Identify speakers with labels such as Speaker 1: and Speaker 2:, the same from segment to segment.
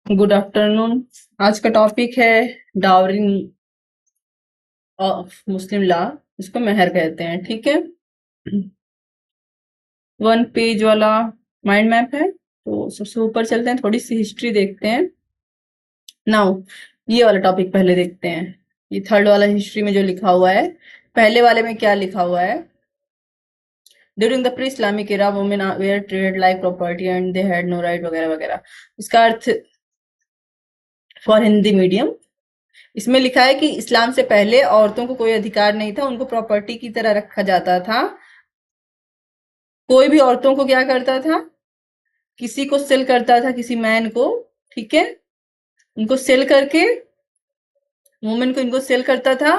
Speaker 1: Good afternoon. आज का topic है डावरी ऑफ मुस्लिम लॉ, इसको मेहर कहते हैं। ठीक है, 1 पेज वाला माइंड मैप है। तो सबसे ऊपर चलते हैं, थोड़ी सी हिस्ट्री देखते हैं। नाउ ये वाला टॉपिक पहले देखते हैं। ये थर्ड वाला हिस्ट्री में जो लिखा हुआ है, पहले वाले में क्या लिखा हुआ है? During the pre Islamic era women were treated like property and they had no right वगैरह वगैरह। इसका अर्थ फॉर हिंदी मीडियम, इसमें लिखा है कि इस्लाम से पहले औरतों को कोई अधिकार नहीं था, उनको प्रॉपर्टी की तरह रखा जाता था। कोई भी औरतों को क्या करता था? किसी को सेल करता था, किसी मैन को। ठीक है, उनको सेल करके, वुमेन को इनको सेल करता था,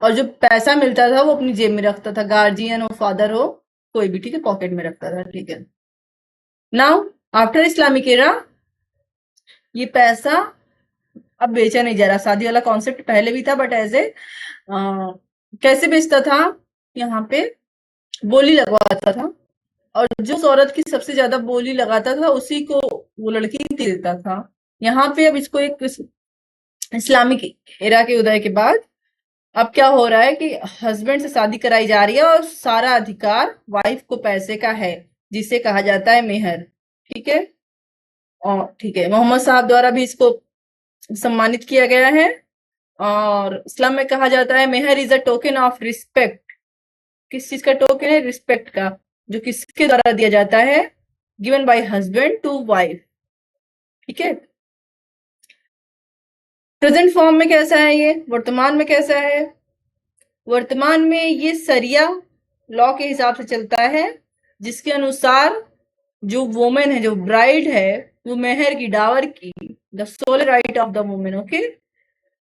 Speaker 1: और जो पैसा मिलता था वो अपनी जेब में रखता था। गार्जियन हो, फादर हो, कोई भी, ठीक है, पॉकेट में रखता था। ठीक है, नाउ आफ्टर इस्लामिक एरा ये पैसा अब बेचा नहीं जा रहा। शादी वाला कॉन्सेप्ट पहले भी था, बट एज ए कैसे बेचता था? यहाँ पे बोली लगवाता था, और जो उस औरत की सबसे ज्यादा बोली लगाता था उसी को वो लड़की दे देता था। यहाँ पे अब इसको एक इस्लामिक एरा के उदय के बाद अब क्या हो रहा है कि हस्बैंड से शादी कराई जा रही है और सारा अधिकार वाइफ को पैसे का है, जिसे कहा जाता है मेहर। ठीक है, और ठीक है, मोहम्मद साहब द्वारा भी इसको सम्मानित किया गया है। और इस्लाम में कहा जाता है mehr is a token of respect. किस चीज का टोकन है? रिस्पेक्ट का, जो किसके द्वारा दिया जाता है? Given by husband to wife. ठीक है, प्रेजेंट फॉर्म में कैसा है ये? वर्तमान में कैसा है? वर्तमान में ये सरिया लॉ के हिसाब से चलता है, जिसके अनुसार जो वुमेन है, जो ब्राइड है, वो मेहर की, डावर की, the sole right of the women, okay,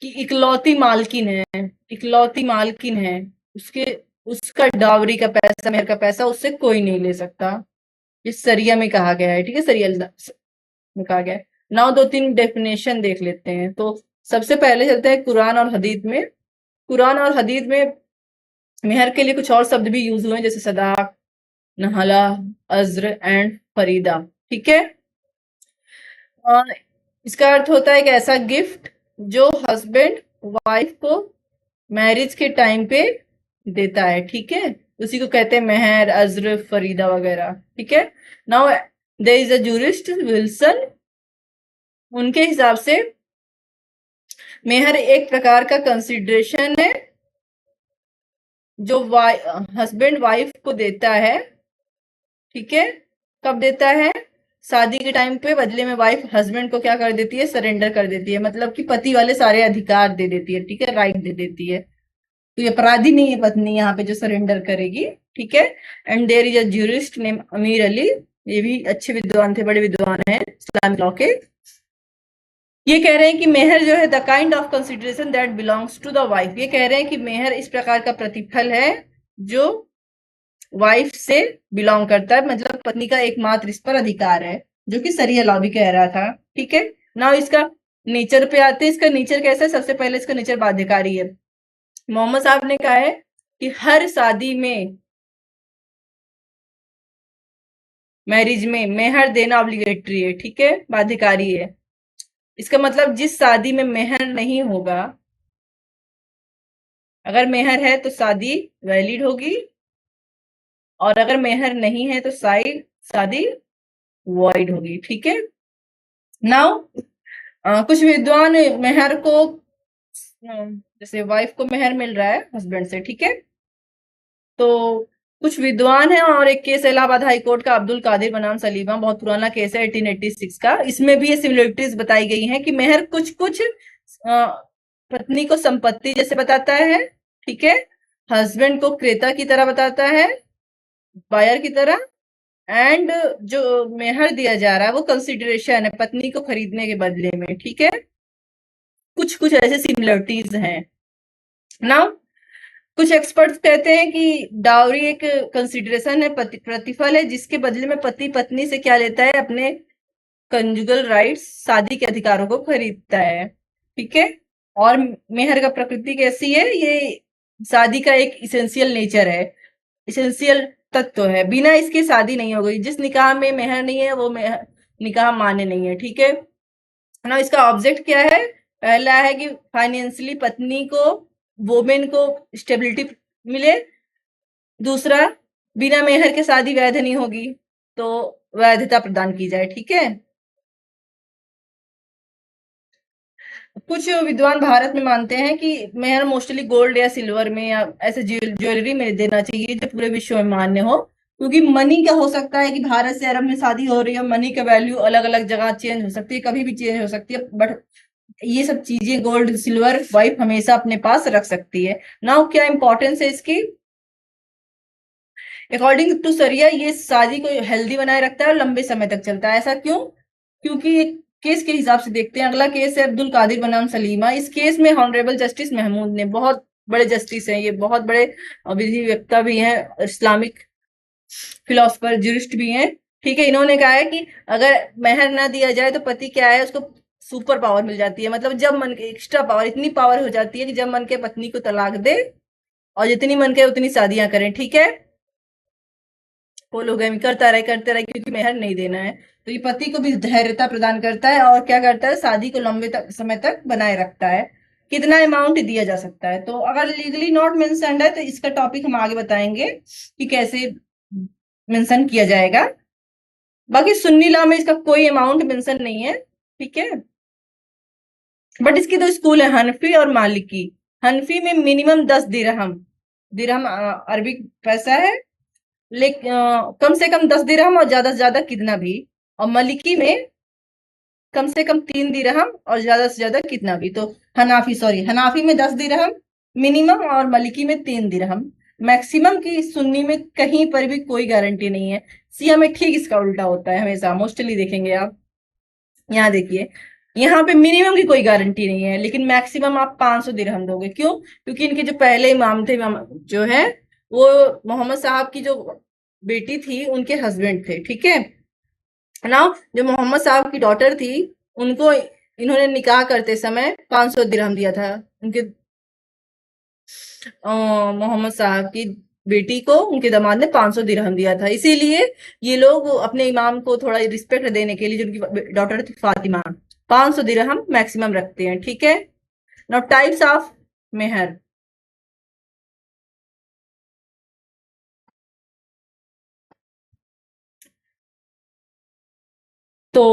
Speaker 1: कि इकलौती मालकिन है, इकलौती मालकिन है। उसके उसका डावरी का पैसा, मेहर का पैसा उससे कोई नहीं ले सकता। ये सरिया में कहा गया है। ठीक है, सरिया में कहा गया है। नाउ दो तीन डेफिनेशन देख लेते हैं। तो सबसे पहले चलते हैं कुरान और हदीस में। कुरान और हदीस में मेहर के लिए कुछ और शब्द भी यूज हुए, जैसे सदाक, नहला, अज्र एंड फरीदा। ठीक है, और इसका अर्थ होता है कि ऐसा गिफ्ट जो हस्बैंड वाइफ को मैरिज के टाइम पे देता है। ठीक है, उसी को कहते हैं मेहर, अज्र, फरीदा वगैरह। ठीक है, now there is a jurist Wilson. उनके हिसाब से मेहर एक प्रकार का कंसिडरेशन है जो हस्बैंड वाइफ को देता है। ठीक है, कब देता है? शादी के टाइम पे बदले में वाइफ हस्बैंड को क्या कर देती है? सरेंडर कर देती है, मतलब कि पति वाले सारे अधिकार दे देती है। ठीक है, राइट दे देती है। तो ये अपराधी नहीं है पत्नी यहाँ पे जो सरेंडर करेगी। ठीक है, and there is a jurist name Ameer Ali. ये भी अच्छे विद्वान थे, बड़े विद्वान हैं इस्लामिक लॉ के। ये कह रहे हैं कि मेहर जो है the kind of consideration that belongs to the wife. ये कह रहे हैं कि मेहर इस प्रकार का प्रतिफल है जो वाइफ से बिलोंग करता है, मतलब पत्नी का एकमात्र इस पर अधिकार है, जो कि सरिया लॉ भी कह रहा था। ठीक है, नाउ इसका नेचर पे आते हैं। इसका नेचर कैसा है? सबसे पहले इसका नेचर बाध्यकारी है। मोहम्मद साहब ने कहा है कि हर शादी में, मैरिज में मेहर देना ऑब्लिगेटरी है। ठीक है, बाध्यकारी है। इसका मतलब जिस शादी में मेहर नहीं होगा, अगर मेहर है तो शादी वैलिड होगी, और अगर मेहर नहीं है तो शादी वॉइड होगी। ठीक है, नाउ कुछ विद्वान मेहर को, जैसे वाइफ को मेहर मिल रहा है हस्बैंड से, ठीक है, तो कुछ विद्वान है, और एक केस इलाहाबाद हाई कोर्ट का अब्दुल कादिर बनाम सलीमा, बहुत पुराना केस है 1886 का। इसमें भी ये सिमिलरिटीज बताई गई हैं कि मेहर कुछ कुछ पत्नी को संपत्ति जैसे बताता है। ठीक है, हस्बैंड को क्रेता की तरह बताता है, बायर की तरह, एंड जो मेहर दिया जा रहा है वो कंसिडरेशन है पत्नी को खरीदने के बदले में। ठीक है, कुछ कुछ ऐसे सिमिलरिटीज हैं। नाउ कुछ एक्सपर्ट्स कहते हैं कि डाउरी एक कंसिडरेशन है, प्रतिफल है, जिसके बदले में पति पत्नी से क्या लेता है? अपने कंजुगल राइट्स, शादी के अधिकारों को खरीदता है। ठीक है, और मेहर का प्रकृति कैसी है? ये शादी का एक इसेंशियल नेचर है, इसेंशियल तत्व है। बिना इसके शादी नहीं हो गई। जिस निकाह में मेहर नहीं है वो निकाह मान्य नहीं है। ठीक है, ना। इसका ऑब्जेक्ट क्या है? पहला है कि फाइनेंशियली पत्नी को, वोमेन को स्टेबिलिटी मिले। दूसरा, बिना मेहर के शादी वैध नहीं होगी, तो वैधता प्रदान की जाए। ठीक है। कुछ विद्वान भारत में मानते हैं कि मेहर मोस्टली गोल्ड या सिल्वर में या ऐसे ज्वेलरी में देना चाहिए जो पूरे विश्व में मान्य हो, क्योंकि मनी क्या हो सकता है कि भारत से अरब में शादी हो रही है, मनी का वैल्यू अलग अलग जगह चेंज हो सकती है, कभी भी चेंज हो सकती है, बट ये सब चीजें गोल्ड सिल्वर वाइफ हमेशा अपने पास रख सकती है। नाउ क्या इंपॉर्टेंस है इसकी? अकॉर्डिंग टू सरिया ये शादी को हेल्दी बनाए रखता है और लंबे समय तक चलता है। ऐसा क्यों? क्योंकि एक केस के हिसाब से देखते हैं। अगला केस है अब्दुल कादिर बनाम सलीमा। इस केस में ऑनरेबल जस्टिस महमूद ने, बहुत बड़े जस्टिस हैं ये, बहुत बड़े विधि वक्ता भी हैं, इस्लामिक फिलोसफर जूरिस्ट भी हैं। ठीक है। इन्होंने कहा है कि अगर मेहर ना दिया जाए तो पति क्या है, उसको सुपर पावर मिल जाती है। मतलब जब मन के, एक्स्ट्रा पावर, इतनी पावर हो जाती है कि जब मन के पत्नी को तलाक दे और जितनी मन के उतनी शादियां करें। ठीक है। पोलोगैमी करते रहे क्योंकि मेहर नहीं देना है। तो ये पति को भी धैर्यता प्रदान करता है और क्या करता है, शादी को लंबे समय तक बनाए रखता है। कितना अमाउंट दिया जा सकता है, तो अगर लीगली नॉट मेंशन्ड है तो इसका टॉपिक हम आगे बताएंगे कि कैसे मेंशन किया जाएगा। बाकी सुन्नी लॉ में इसका कोई अमाउंट मेंशन नहीं है। ठीक है। बट इसकी दो स्कूल है, हनफी और मालिकी। हनफी में मिनिमम 10 दिरहम, दिरहम अरबी पैसा है, लेकिन कम से कम 10 दिरहम और ज्यादा से ज्यादा कितना भी। और मलिकी में कम से कम 3 दिरहम और ज्यादा से ज्यादा कितना भी। तो हनाफी में 10 दिरहम मिनिमम और मलिकी में 3 दिरहम मैक्सिमम की। सुन्नी में कहीं पर भी कोई गारंटी नहीं है। सिया में ठीक इसका उल्टा होता है हमेशा, मोस्टली देखेंगे आप। यहाँ देखिए, यहाँ पे मिनिमम की कोई गारंटी नहीं है, लेकिन मैक्सिमम आप 500 दिरहम दोगे। क्यों? क्योंकि इनके जो पहले इमाम थे, जो है वो मोहम्मद साहब की जो बेटी थी उनके हस्बैंड थे। ठीक है ना। जो मोहम्मद साहब की डॉटर थी, उनको इन्होंने निकाह करते समय 500 दिरहम दिया था। उनके मोहम्मद साहब की बेटी को उनके दामाद ने 500 दिरहम दिया था। इसीलिए ये लोग अपने इमाम को थोड़ा रिस्पेक्ट देने के लिए, जो उनकी डॉटर थी फातिमा, 500 दिरहम मैक्सिमम रखते हैं। ठीक है। नाउ टाइप्स ऑफ मेहर। तो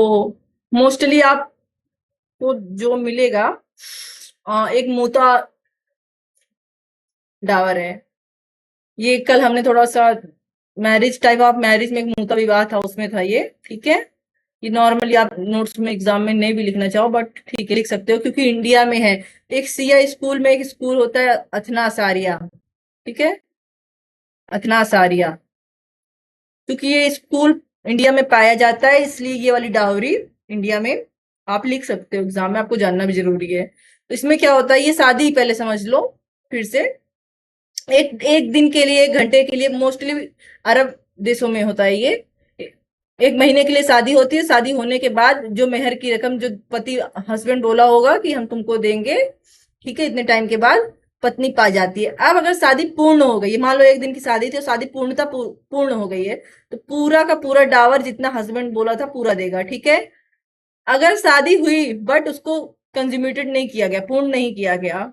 Speaker 1: मोस्टली आपको जो मिलेगा, एक मोता डावर है। ये कल हमने थोड़ा सा मैरिज, टाइप ऑफ मैरिज में एक मुद्दा विवाह था, उसमें था ये। ठीक है। ये नॉर्मली आप नोट्स में एग्जाम में नहीं भी लिखना चाहो, बट ठीक है लिख सकते हो क्योंकि इंडिया में है। एक सिया स्कूल में एक स्कूल होता है अथना सारिया। ठीक है। अथना सारिया, क्योंकि ये स्कूल इंडिया में पाया जाता है, इसलिए ये वाली डाउरी इंडिया में आप लिख सकते हो। एग्जाम में आपको जानना भी जरूरी है। तो इसमें क्या होता है, ये शादी पहले समझ लो फिर से। एक एक दिन के लिए, एक घंटे के लिए, मोस्टली अरब देशों में होता है ये। एक महीने के लिए शादी होती है। शादी होने के बाद जो मेहर की रकम जो पति हस्बैंड बोला होगा कि हम तुमको देंगे, ठीक है, इतने टाइम के बाद पत्नी पा जाती है। अब अगर शादी पूर्ण हो गई, मान लो एक दिन की शादी थी और शादी पूर्णता पूर्ण हो गई है, तो पूरा का पूरा डावर जितना हस्बैंड बोला था पूरा देगा। ठीक है। अगर शादी हुई बट उसको कंज्यूमेटेड नहीं किया गया, पूर्ण नहीं किया गया,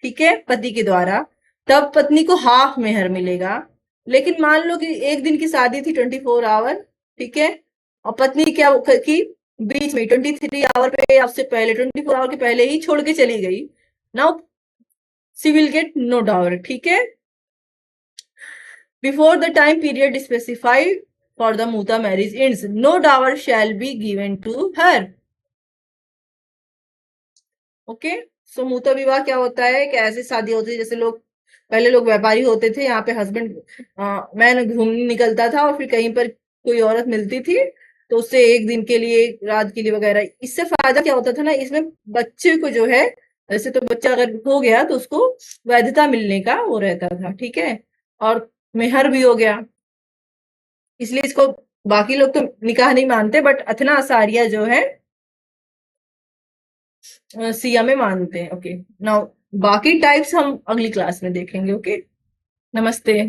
Speaker 1: ठीक है, पति के द्वारा, तब पत्नी को हाफ मेहर मिलेगा। लेकिन मान लो कि एक दिन की शादी थी, 24 आवर, ठीक है, और पत्नी क्या की, बीच में 23 आवर पे या उससे पहले 24 आवर के पहले ही छोड़ के चली गई। Now she will get no dowry. ठीक है। Before the time period specified for the muta marriage ends, no dowry shall be given to her. Okay. So muta विवाह क्या होता है कि ऐसी शादी होती है जैसे लोग, पहले लोग व्यापारी होते थे, यहाँ पे हस्बैंड मैन घूमने निकलता था और फिर कहीं पर कोई औरत मिलती थी तो उससे एक दिन के लिए, रात के लिए वगैरह। इससे फायदा क्या होता था ना, इसमें बच्चे को जो है, वैसे तो बच्चा अगर हो गया तो उसको वैधता मिलने का वो रहता था। ठीक है। और मेहर भी हो गया, इसलिए इसको बाकी लोग तो निकाह नहीं मानते, बट अथना असारिया जो है सिया में मानते हैं। ओके। नाउ बाकी टाइप्स हम अगली क्लास में देखेंगे। ओके। नमस्ते।